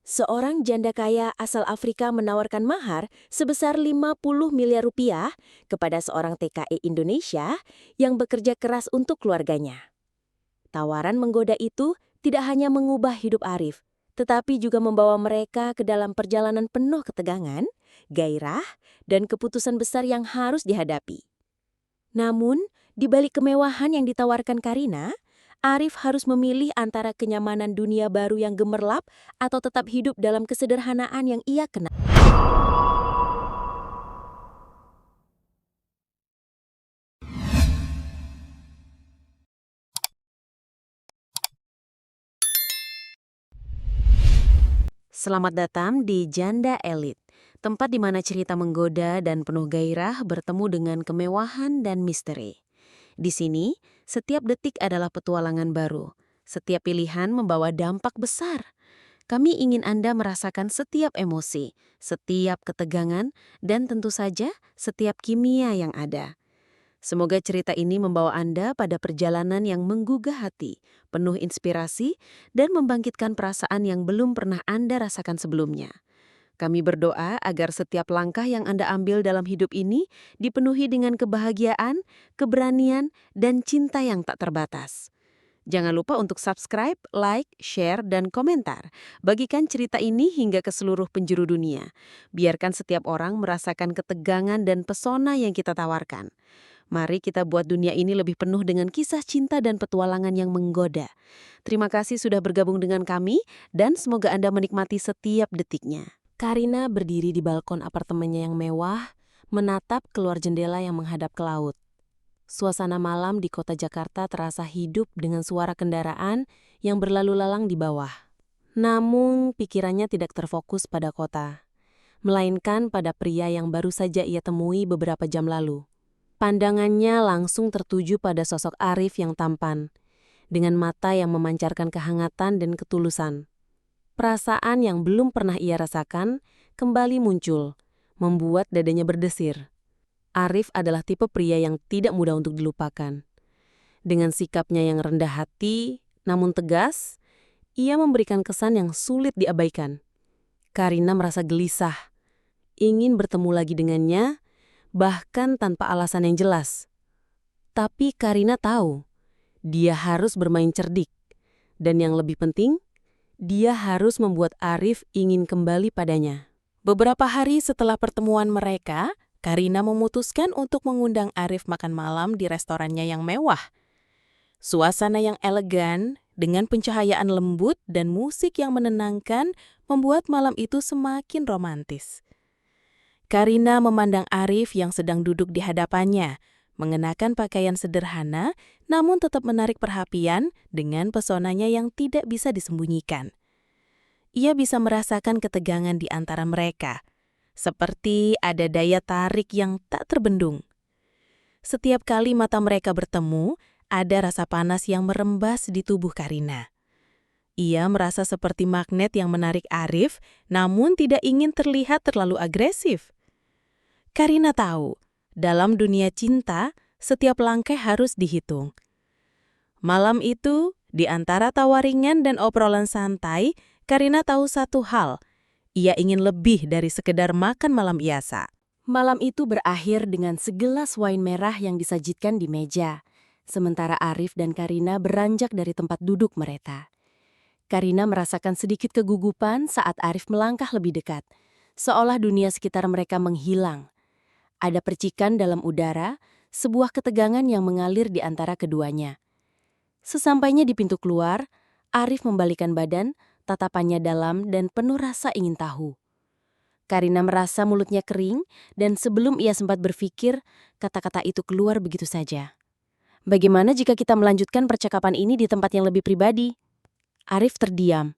Seorang janda kaya asal Afrika menawarkan mahar sebesar 50 miliar rupiah kepada seorang TKI Indonesia yang bekerja keras untuk keluarganya. Tawaran menggoda itu tidak hanya mengubah hidup Arif, tetapi juga membawa mereka ke dalam perjalanan penuh ketegangan, gairah, dan keputusan besar yang harus dihadapi. Namun, di balik kemewahan yang ditawarkan Karina, Arif harus memilih antara kenyamanan dunia baru yang gemerlap atau tetap hidup dalam kesederhanaan yang ia kenal. Selamat datang di Janda Elit, tempat di mana cerita menggoda dan penuh gairah bertemu dengan kemewahan dan misteri. Di sini, setiap detik adalah petualangan baru. Setiap pilihan membawa dampak besar. Kami ingin Anda merasakan setiap emosi, setiap ketegangan, dan tentu saja setiap kimia yang ada. Semoga cerita ini membawa Anda pada perjalanan yang menggugah hati, penuh inspirasi, dan membangkitkan perasaan yang belum pernah Anda rasakan sebelumnya. Kami berdoa agar setiap langkah yang Anda ambil dalam hidup ini dipenuhi dengan kebahagiaan, keberanian, dan cinta yang tak terbatas. Jangan lupa untuk subscribe, like, share, dan komentar. Bagikan cerita ini hingga ke seluruh penjuru dunia. Biarkan setiap orang merasakan ketegangan dan pesona yang kita tawarkan. Mari kita buat dunia ini lebih penuh dengan kisah cinta dan petualangan yang menggoda. Terima kasih sudah bergabung dengan kami, dan semoga Anda menikmati setiap detiknya. Karina berdiri di balkon apartemennya yang mewah, menatap keluar jendela yang menghadap ke laut. Suasana malam di kota Jakarta terasa hidup dengan suara kendaraan yang berlalu lalang di bawah. Namun, pikirannya tidak terfokus pada kota, melainkan pada pria yang baru saja ia temui beberapa jam lalu. Pandangannya langsung tertuju pada sosok Arif yang tampan, dengan mata yang memancarkan kehangatan dan ketulusan. Perasaan yang belum pernah ia rasakan kembali muncul, membuat dadanya berdesir. Arif adalah tipe pria yang tidak mudah untuk dilupakan. Dengan sikapnya yang rendah hati, namun tegas, ia memberikan kesan yang sulit diabaikan. Karina merasa gelisah, ingin bertemu lagi dengannya, bahkan tanpa alasan yang jelas. Tapi Karina tahu, dia harus bermain cerdik. Dan yang lebih penting, dia harus membuat Arif ingin kembali padanya. Beberapa hari setelah pertemuan mereka, Karina memutuskan untuk mengundang Arif makan malam di restorannya yang mewah. Suasana yang elegan, dengan pencahayaan lembut dan musik yang menenangkan, membuat malam itu semakin romantis. Karina memandang Arif yang sedang duduk di hadapannya, mengenakan pakaian sederhana, namun tetap menarik perhatian dengan pesonanya yang tidak bisa disembunyikan. Ia bisa merasakan ketegangan di antara mereka, seperti ada daya tarik yang tak terbendung. Setiap kali mata mereka bertemu, ada rasa panas yang merembas di tubuh Karina. Ia merasa seperti magnet yang menarik Arif, namun tidak ingin terlihat terlalu agresif. Karina tahu, dalam dunia cinta, setiap langkah harus dihitung. Malam itu, di antara tawa ringan dan obrolan santai, Karina tahu satu hal. Ia ingin lebih dari sekedar makan malam biasa. Malam itu berakhir dengan segelas wain merah yang disajikan di meja, sementara Arif dan Karina beranjak dari tempat duduk mereka. Karina merasakan sedikit kegugupan saat Arif melangkah lebih dekat, seolah dunia sekitar mereka menghilang. Ada percikan dalam udara, sebuah ketegangan yang mengalir di antara keduanya. Sesampainya di pintu keluar, Arif membalikan badan, tatapannya dalam dan penuh rasa ingin tahu. Karina merasa mulutnya kering, dan sebelum ia sempat berpikir, kata-kata itu keluar begitu saja. Bagaimana jika kita melanjutkan percakapan ini di tempat yang lebih pribadi? Arif terdiam,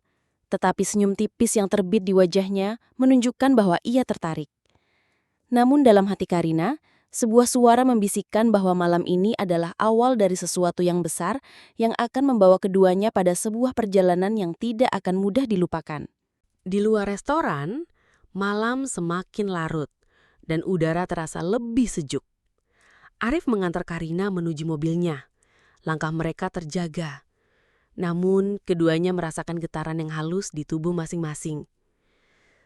tetapi senyum tipis yang terbit di wajahnya menunjukkan bahwa ia tertarik. Namun dalam hati Karina, sebuah suara membisikkan bahwa malam ini adalah awal dari sesuatu yang besar yang akan membawa keduanya pada sebuah perjalanan yang tidak akan mudah dilupakan. Di luar restoran, malam semakin larut dan udara terasa lebih sejuk. Arif mengantar Karina menuju mobilnya. Langkah mereka terjaga. Namun, keduanya merasakan getaran yang halus di tubuh masing-masing.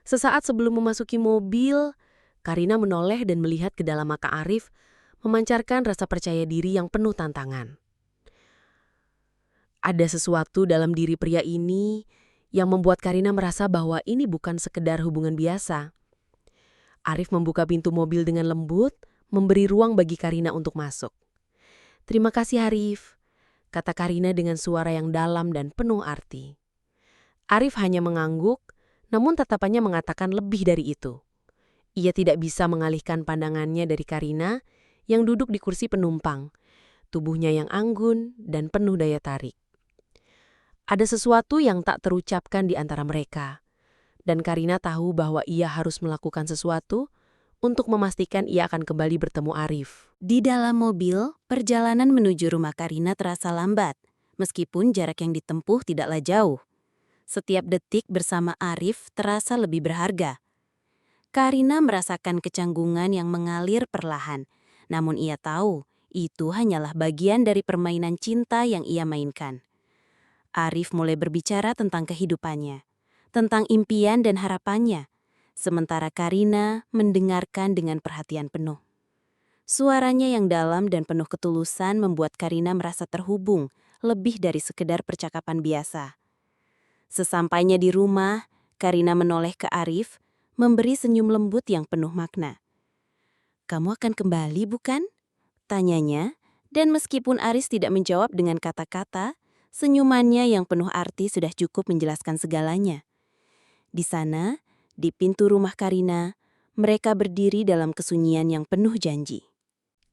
Sesaat sebelum memasuki mobil, Karina menoleh dan melihat ke dalam mata Arif, memancarkan rasa percaya diri yang penuh tantangan. Ada sesuatu dalam diri pria ini yang membuat Karina merasa bahwa ini bukan sekedar hubungan biasa. Arif membuka pintu mobil dengan lembut, memberi ruang bagi Karina untuk masuk. "Terima kasih Arif," kata Karina dengan suara yang dalam dan penuh arti. Arif hanya mengangguk, namun tatapannya mengatakan lebih dari itu. Ia tidak bisa mengalihkan pandangannya dari Karina yang duduk di kursi penumpang, tubuhnya yang anggun dan penuh daya tarik. Ada sesuatu yang tak terucapkan di antara mereka, dan Karina tahu bahwa ia harus melakukan sesuatu untuk memastikan ia akan kembali bertemu Arif. Di dalam mobil, perjalanan menuju rumah Karina terasa lambat, meskipun jarak yang ditempuh tidaklah jauh. Setiap detik bersama Arif terasa lebih berharga. Karina merasakan kecanggungan yang mengalir perlahan, namun ia tahu itu hanyalah bagian dari permainan cinta yang ia mainkan. Arif mulai berbicara tentang kehidupannya, tentang impian dan harapannya, sementara Karina mendengarkan dengan perhatian penuh. Suaranya yang dalam dan penuh ketulusan membuat Karina merasa terhubung, lebih dari sekedar percakapan biasa. Sesampainya di rumah, Karina menoleh ke Arif, memberi senyum lembut yang penuh makna. "Kamu akan kembali, bukan?" tanyanya, dan meskipun Arif tidak menjawab dengan kata-kata, senyumannya yang penuh arti sudah cukup menjelaskan segalanya. Di sana, di pintu rumah Karina, mereka berdiri dalam kesunyian yang penuh janji.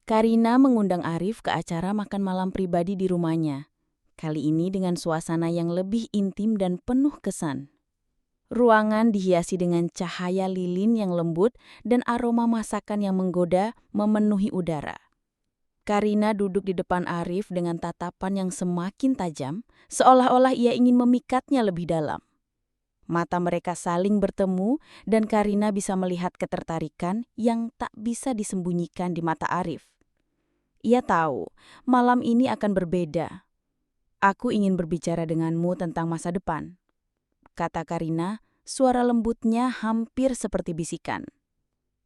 Karina mengundang Arif ke acara makan malam pribadi di rumahnya. Kali ini dengan suasana yang lebih intim dan penuh kesan. Ruangan dihiasi dengan cahaya lilin yang lembut dan aroma masakan yang menggoda memenuhi udara. Karina duduk di depan Arif dengan tatapan yang semakin tajam, seolah-olah ia ingin memikatnya lebih dalam. Mata mereka saling bertemu dan Karina bisa melihat ketertarikan yang tak bisa disembunyikan di mata Arif. Ia tahu, malam ini akan berbeda. "Aku ingin berbicara denganmu tentang masa depan," kata Karina, suara lembutnya hampir seperti bisikan.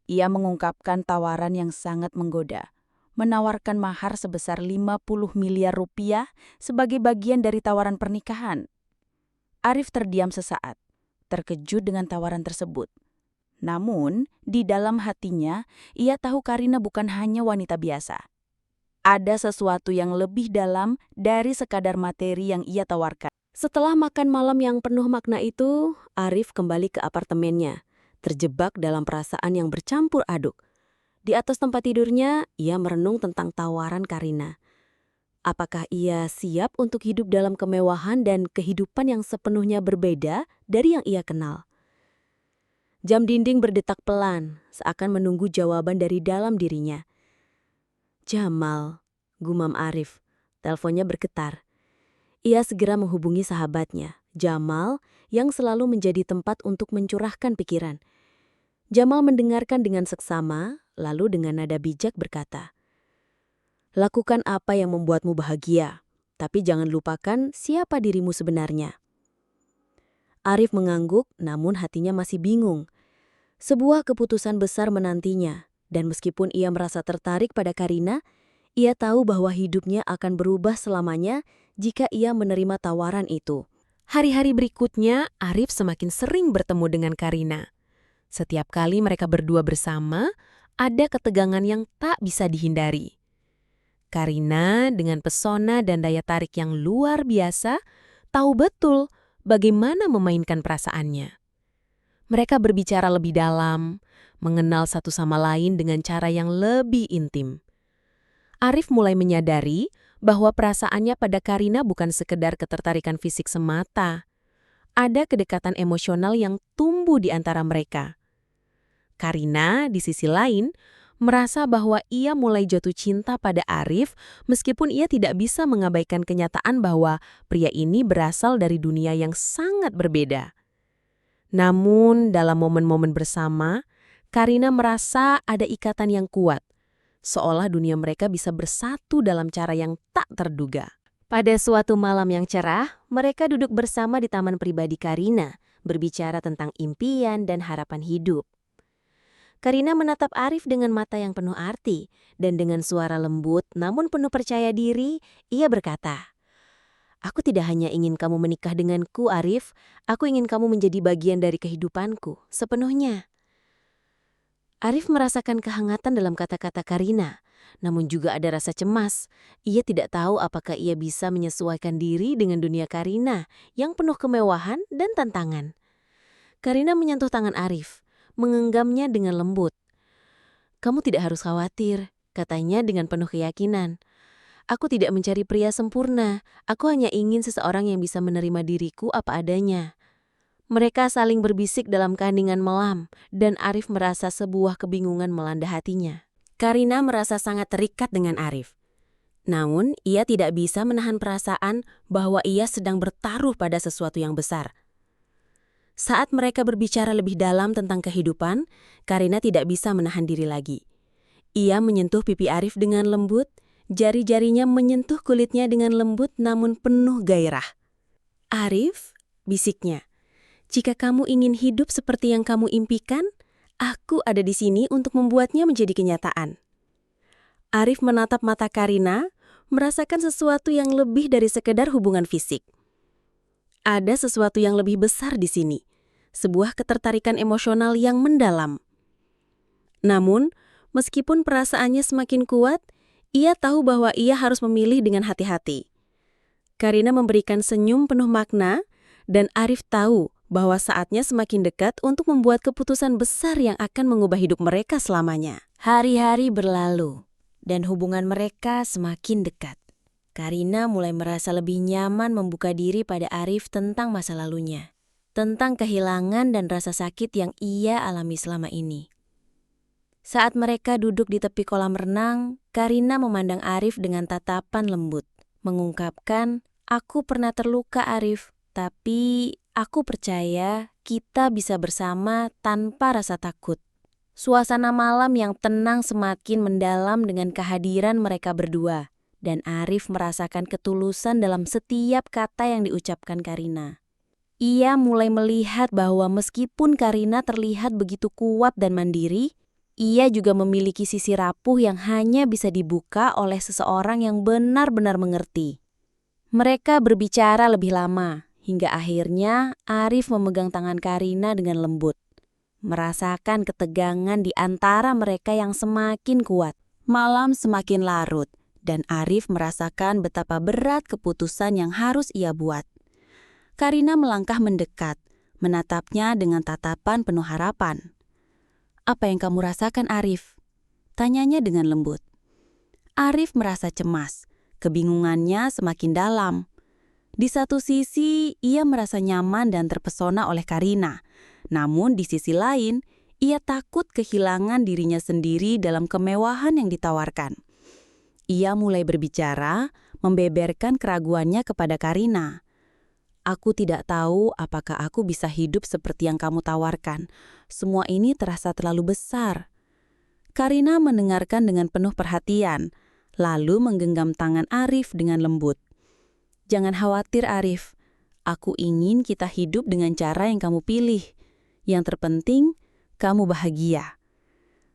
Ia mengungkapkan tawaran yang sangat menggoda, menawarkan mahar sebesar 50 miliar rupiah sebagai bagian dari tawaran pernikahan. Arif terdiam sesaat, terkejut dengan tawaran tersebut. Namun, di dalam hatinya, ia tahu Karina bukan hanya wanita biasa. Ada sesuatu yang lebih dalam dari sekadar materi yang ia tawarkan. Setelah makan malam yang penuh makna itu, Arif kembali ke apartemennya, terjebak dalam perasaan yang bercampur aduk. Di atas tempat tidurnya, ia merenung tentang tawaran Karina. Apakah ia siap untuk hidup dalam kemewahan dan kehidupan yang sepenuhnya berbeda dari yang ia kenal? Jam dinding berdetak pelan, seakan menunggu jawaban dari dalam dirinya. "Jamal," gumam Arif. Teleponnya bergetar. Ia segera menghubungi sahabatnya, Jamal, yang selalu menjadi tempat untuk mencurahkan pikiran. Jamal mendengarkan dengan seksama, lalu dengan nada bijak berkata, "Lakukan apa yang membuatmu bahagia, tapi jangan lupakan siapa dirimu sebenarnya." Arif mengangguk, namun hatinya masih bingung. Sebuah keputusan besar menantinya, dan meskipun ia merasa tertarik pada Karina, ia tahu bahwa hidupnya akan berubah selamanya jika ia menerima tawaran itu. Hari-hari berikutnya, Arif semakin sering bertemu dengan Karina. Setiap kali mereka berdua bersama, ada ketegangan yang tak bisa dihindari. Karina dengan pesona dan daya tarik yang luar biasa, tahu betul bagaimana memainkan perasaannya. Mereka berbicara lebih dalam, mengenal satu sama lain dengan cara yang lebih intim. Arif mulai menyadari bahwa perasaannya pada Karina bukan sekedar ketertarikan fisik semata. Ada kedekatan emosional yang tumbuh di antara mereka. Karina, di sisi lain, merasa bahwa ia mulai jatuh cinta pada Arif meskipun ia tidak bisa mengabaikan kenyataan bahwa pria ini berasal dari dunia yang sangat berbeda. Namun, dalam momen-momen bersama, Karina merasa ada ikatan yang kuat, seolah dunia mereka bisa bersatu dalam cara yang tak terduga. Pada suatu malam yang cerah, mereka duduk bersama di taman pribadi Karina, berbicara tentang impian dan harapan hidup. Karina menatap Arif dengan mata yang penuh arti, dan dengan suara lembut namun penuh percaya diri, ia berkata, "Aku tidak hanya ingin kamu menikah denganku, Arif. Aku ingin kamu menjadi bagian dari kehidupanku, sepenuhnya." Arif merasakan kehangatan dalam kata-kata Karina, namun juga ada rasa cemas. Ia tidak tahu apakah ia bisa menyesuaikan diri dengan dunia Karina yang penuh kemewahan dan tantangan. Karina menyentuh tangan Arif, menggenggamnya dengan lembut. "Kamu tidak harus khawatir," katanya dengan penuh keyakinan. "Aku tidak mencari pria sempurna, aku hanya ingin seseorang yang bisa menerima diriku apa adanya." Mereka saling berbisik dalam keheningan malam, dan Arif merasa sebuah kebingungan melanda hatinya. Karina merasa sangat terikat dengan Arif. Namun, ia tidak bisa menahan perasaan bahwa ia sedang bertaruh pada sesuatu yang besar. Saat mereka berbicara lebih dalam tentang kehidupan, Karina tidak bisa menahan diri lagi. Ia menyentuh pipi Arif dengan lembut, jari-jarinya menyentuh kulitnya dengan lembut namun penuh gairah. "Arif," bisiknya, "jika kamu ingin hidup seperti yang kamu impikan, aku ada di sini untuk membuatnya menjadi kenyataan." Arif menatap mata Karina, merasakan sesuatu yang lebih dari sekedar hubungan fisik. Ada sesuatu yang lebih besar di sini, sebuah ketertarikan emosional yang mendalam. Namun, meskipun perasaannya semakin kuat, ia tahu bahwa ia harus memilih dengan hati-hati. Karina memberikan senyum penuh makna, dan Arif tahu bahwa saatnya semakin dekat untuk membuat keputusan besar yang akan mengubah hidup mereka selamanya. Hari-hari berlalu, dan hubungan mereka semakin dekat. Karina mulai merasa lebih nyaman membuka diri pada Arif tentang masa lalunya, tentang kehilangan dan rasa sakit yang ia alami selama ini. Saat mereka duduk di tepi kolam renang, Karina memandang Arif dengan tatapan lembut, mengungkapkan, "Aku pernah terluka, Arif. Tapi aku percaya kita bisa bersama tanpa rasa takut." Suasana malam yang tenang semakin mendalam dengan kehadiran mereka berdua, dan Arif merasakan ketulusan dalam setiap kata yang diucapkan Karina. Ia mulai melihat bahwa meskipun Karina terlihat begitu kuat dan mandiri, ia juga memiliki sisi rapuh yang hanya bisa dibuka oleh seseorang yang benar-benar mengerti. Mereka berbicara lebih lama, hingga akhirnya Arif memegang tangan Karina dengan lembut, merasakan ketegangan di antara mereka yang semakin kuat. Malam semakin larut, dan Arif merasakan betapa berat keputusan yang harus ia buat. Karina melangkah mendekat, menatapnya dengan tatapan penuh harapan. "Apa yang kamu rasakan, Arif?" tanyanya dengan lembut. Arif merasa cemas, kebingungannya semakin dalam. Di satu sisi, ia merasa nyaman dan terpesona oleh Karina. Namun di sisi lain, ia takut kehilangan dirinya sendiri dalam kemewahan yang ditawarkan. Ia mulai berbicara, membeberkan keraguannya kepada Karina. "Aku tidak tahu apakah aku bisa hidup seperti yang kamu tawarkan. Semua ini terasa terlalu besar." Karina mendengarkan dengan penuh perhatian, lalu menggenggam tangan Arif dengan lembut. "Jangan khawatir, Arif. Aku ingin kita hidup dengan cara yang kamu pilih. Yang terpenting, kamu bahagia."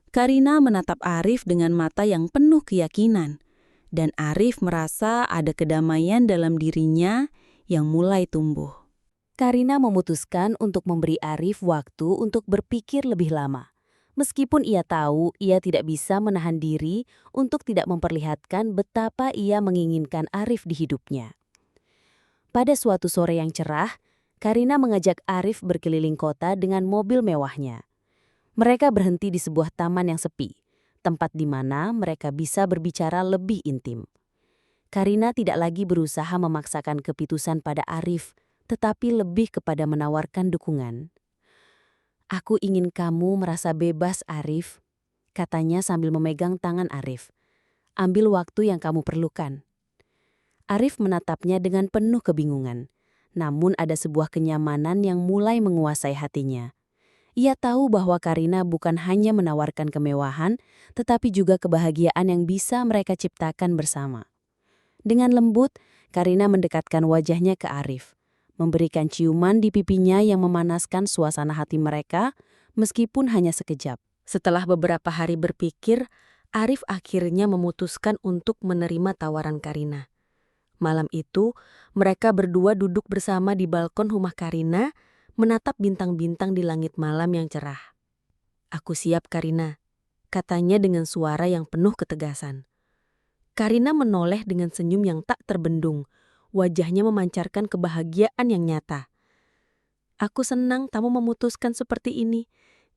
Karina menatap Arif dengan mata yang penuh keyakinan, dan Arif merasa ada kedamaian dalam dirinya yang mulai tumbuh. Karina memutuskan untuk memberi Arif waktu untuk berpikir lebih lama. Meskipun ia tahu ia tidak bisa menahan diri untuk tidak memperlihatkan betapa ia menginginkan Arif di hidupnya. Pada suatu sore yang cerah, Karina mengajak Arif berkeliling kota dengan mobil mewahnya. Mereka berhenti di sebuah taman yang sepi, tempat di mana mereka bisa berbicara lebih intim. Karina tidak lagi berusaha memaksakan keputusan pada Arif, tetapi lebih kepada menawarkan dukungan. "Aku ingin kamu merasa bebas, Arif," katanya sambil memegang tangan Arif. "Ambil waktu yang kamu perlukan." Arif menatapnya dengan penuh kebingungan, namun ada sebuah kenyamanan yang mulai menguasai hatinya. Ia tahu bahwa Karina bukan hanya menawarkan kemewahan, tetapi juga kebahagiaan yang bisa mereka ciptakan bersama. Dengan lembut, Karina mendekatkan wajahnya ke Arif, memberikan ciuman di pipinya yang memanaskan suasana hati mereka meskipun hanya sekejap. Setelah beberapa hari berpikir, Arif akhirnya memutuskan untuk menerima tawaran Karina. Malam itu, mereka berdua duduk bersama di balkon rumah Karina, menatap bintang-bintang di langit malam yang cerah. "Aku siap, Karina," katanya dengan suara yang penuh ketegasan. Karina menoleh dengan senyum yang tak terbendung. Wajahnya memancarkan kebahagiaan yang nyata. "Aku senang kamu memutuskan seperti ini,"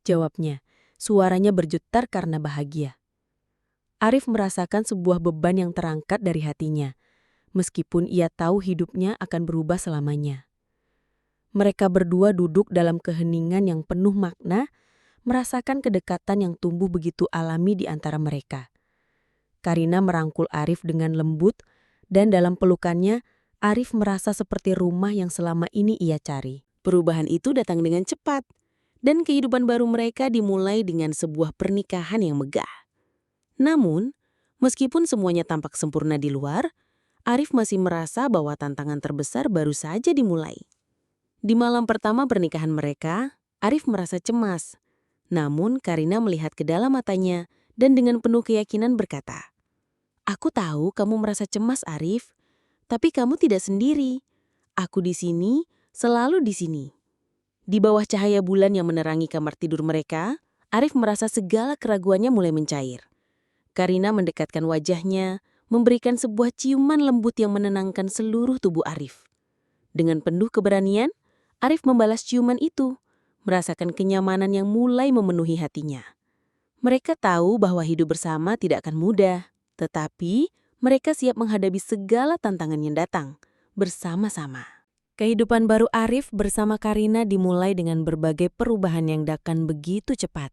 jawabnya. Suaranya bergetar karena bahagia. Arif merasakan sebuah beban yang terangkat dari hatinya, meskipun ia tahu hidupnya akan berubah selamanya. Mereka berdua duduk dalam keheningan yang penuh makna, merasakan kedekatan yang tumbuh begitu alami di antara mereka. Karina merangkul Arif dengan lembut, dan dalam pelukannya, Arif merasa seperti rumah yang selama ini ia cari. Perubahan itu datang dengan cepat, dan kehidupan baru mereka dimulai dengan sebuah pernikahan yang megah. Namun, meskipun semuanya tampak sempurna di luar, Arif masih merasa bahwa tantangan terbesar baru saja dimulai. Di malam pertama pernikahan mereka, Arif merasa cemas. Namun, Karina melihat ke dalam matanya dan dengan penuh keyakinan berkata, "Aku tahu kamu merasa cemas, Arif. Tapi kamu tidak sendiri. Aku di sini, selalu di sini." Di bawah cahaya bulan yang menerangi kamar tidur mereka, Arif merasa segala keraguannya mulai mencair. Karina mendekatkan wajahnya, memberikan sebuah ciuman lembut yang menenangkan seluruh tubuh Arif. Dengan penuh keberanian, Arif membalas ciuman itu, merasakan kenyamanan yang mulai memenuhi hatinya. Mereka tahu bahwa hidup bersama tidak akan mudah, tetapi mereka siap menghadapi segala tantangan yang datang, bersama-sama. Kehidupan baru Arif bersama Karina dimulai dengan berbagai perubahan yang datang begitu cepat.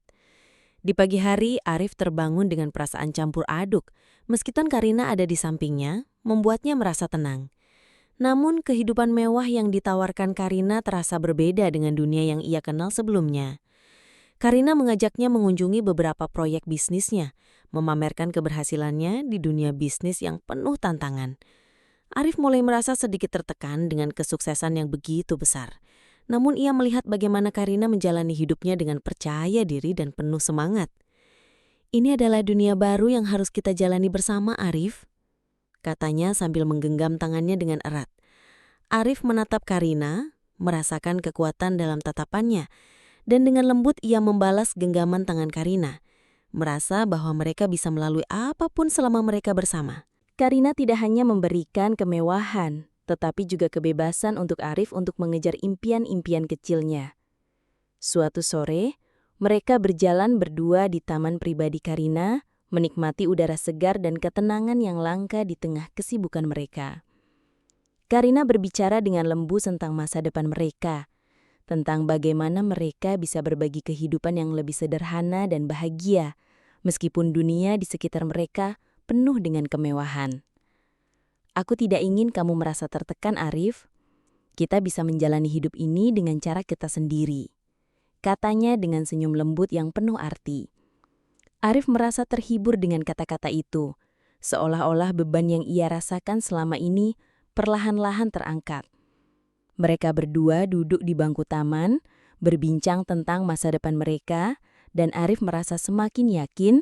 Di pagi hari, Arif terbangun dengan perasaan campur aduk. Meskipun Karina ada di sampingnya, membuatnya merasa tenang. Namun, kehidupan mewah yang ditawarkan Karina terasa berbeda dengan dunia yang ia kenal sebelumnya. Karina mengajaknya mengunjungi beberapa proyek bisnisnya, memamerkan keberhasilannya di dunia bisnis yang penuh tantangan. Arif mulai merasa sedikit tertekan dengan kesuksesan yang begitu besar. Namun ia melihat bagaimana Karina menjalani hidupnya dengan percaya diri dan penuh semangat. "Ini adalah dunia baru yang harus kita jalani bersama, Arif," katanya sambil menggenggam tangannya dengan erat. Arif menatap Karina, merasakan kekuatan dalam tatapannya, dan dengan lembut ia membalas genggaman tangan Karina, merasa bahwa mereka bisa melalui apapun selama mereka bersama. Karina tidak hanya memberikan kemewahan, tetapi juga kebebasan untuk Arif untuk mengejar impian-impian kecilnya. Suatu sore, mereka berjalan berdua di taman pribadi Karina, menikmati udara segar dan ketenangan yang langka di tengah kesibukan mereka. Karina berbicara dengan lembut tentang masa depan mereka, tentang bagaimana mereka bisa berbagi kehidupan yang lebih sederhana dan bahagia, meskipun dunia di sekitar mereka penuh dengan kemewahan. "Aku tidak ingin kamu merasa tertekan, Arif. Kita bisa menjalani hidup ini dengan cara kita sendiri," katanya dengan senyum lembut yang penuh arti. Arif merasa terhibur dengan kata-kata itu, seolah-olah beban yang ia rasakan selama ini perlahan-lahan terangkat. Mereka berdua duduk di bangku taman, berbincang tentang masa depan mereka, dan Arif merasa semakin yakin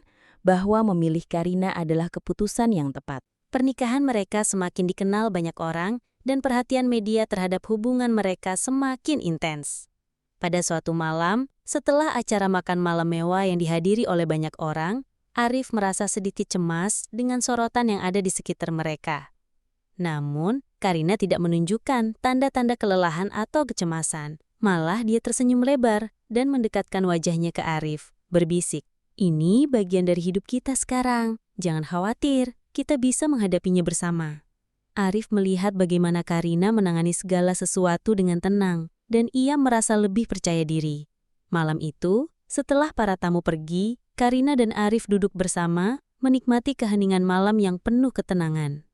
bahwa memilih Karina adalah keputusan yang tepat. Pernikahan mereka semakin dikenal banyak orang, dan perhatian media terhadap hubungan mereka semakin intens. Pada suatu malam, setelah acara makan malam mewah yang dihadiri oleh banyak orang, Arif merasa sedikit cemas dengan sorotan yang ada di sekitar mereka. Namun, Karina tidak menunjukkan tanda-tanda kelelahan atau kecemasan. Malah dia tersenyum lebar dan mendekatkan wajahnya ke Arif, berbisik, "Ini bagian dari hidup kita sekarang. Jangan khawatir, kita bisa menghadapinya bersama." Arif melihat bagaimana Karina menangani segala sesuatu dengan tenang, dan ia merasa lebih percaya diri. Malam itu, setelah para tamu pergi, Karina dan Arif duduk bersama, menikmati keheningan malam yang penuh ketenangan.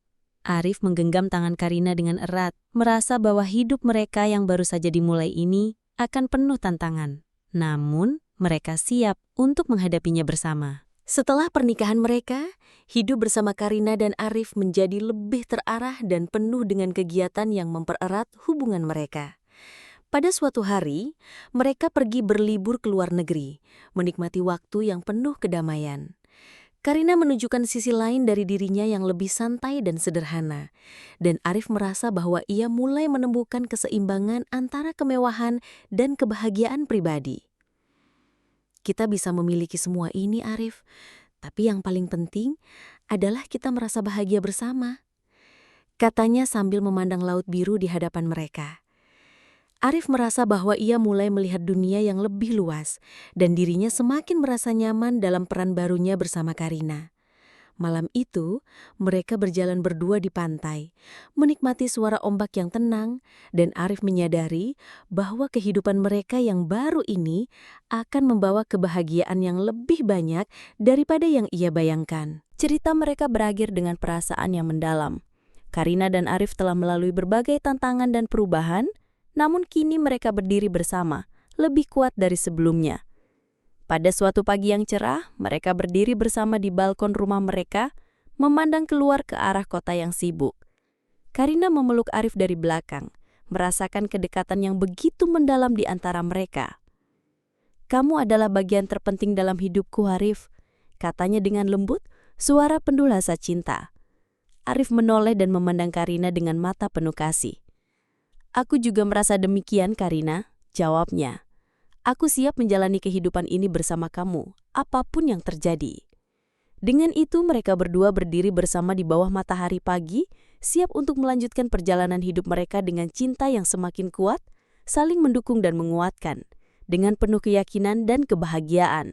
Arif menggenggam tangan Karina dengan erat, merasa bahwa hidup mereka yang baru saja dimulai ini akan penuh tantangan. Namun, mereka siap untuk menghadapinya bersama. Setelah pernikahan mereka, hidup bersama Karina dan Arif menjadi lebih terarah dan penuh dengan kegiatan yang mempererat hubungan mereka. Pada suatu hari, mereka pergi berlibur ke luar negeri, menikmati waktu yang penuh kedamaian. Karina menunjukkan sisi lain dari dirinya yang lebih santai dan sederhana, dan Arif merasa bahwa ia mulai menemukan keseimbangan antara kemewahan dan kebahagiaan pribadi. Kita bisa memiliki semua ini, Arif, tapi yang paling penting adalah kita merasa bahagia bersama, katanya sambil memandang laut biru di hadapan mereka. Arif merasa bahwa ia mulai melihat dunia yang lebih luas dan dirinya semakin merasa nyaman dalam peran barunya bersama Karina. Malam itu, mereka berjalan berdua di pantai, menikmati suara ombak yang tenang, dan Arif menyadari bahwa kehidupan mereka yang baru ini akan membawa kebahagiaan yang lebih banyak daripada yang ia bayangkan. Cerita mereka berakhir dengan perasaan yang mendalam. Karina dan Arif telah melalui berbagai tantangan dan perubahan, namun kini mereka berdiri bersama, lebih kuat dari sebelumnya. Pada suatu pagi yang cerah, mereka berdiri bersama di balkon rumah mereka, memandang keluar ke arah kota yang sibuk. Karina memeluk Arif dari belakang, merasakan kedekatan yang begitu mendalam di antara mereka. "Kamu adalah bagian terpenting dalam hidupku, Arif," katanya dengan lembut, suara penuh rasa cinta. Arif menoleh dan memandang Karina dengan mata penuh kasih. "Aku juga merasa demikian, Karina," jawabnya. "Aku siap menjalani kehidupan ini bersama kamu, apapun yang terjadi." Dengan itu mereka berdua berdiri bersama di bawah matahari pagi, siap untuk melanjutkan perjalanan hidup mereka dengan cinta yang semakin kuat, saling mendukung dan menguatkan, dengan penuh keyakinan dan kebahagiaan.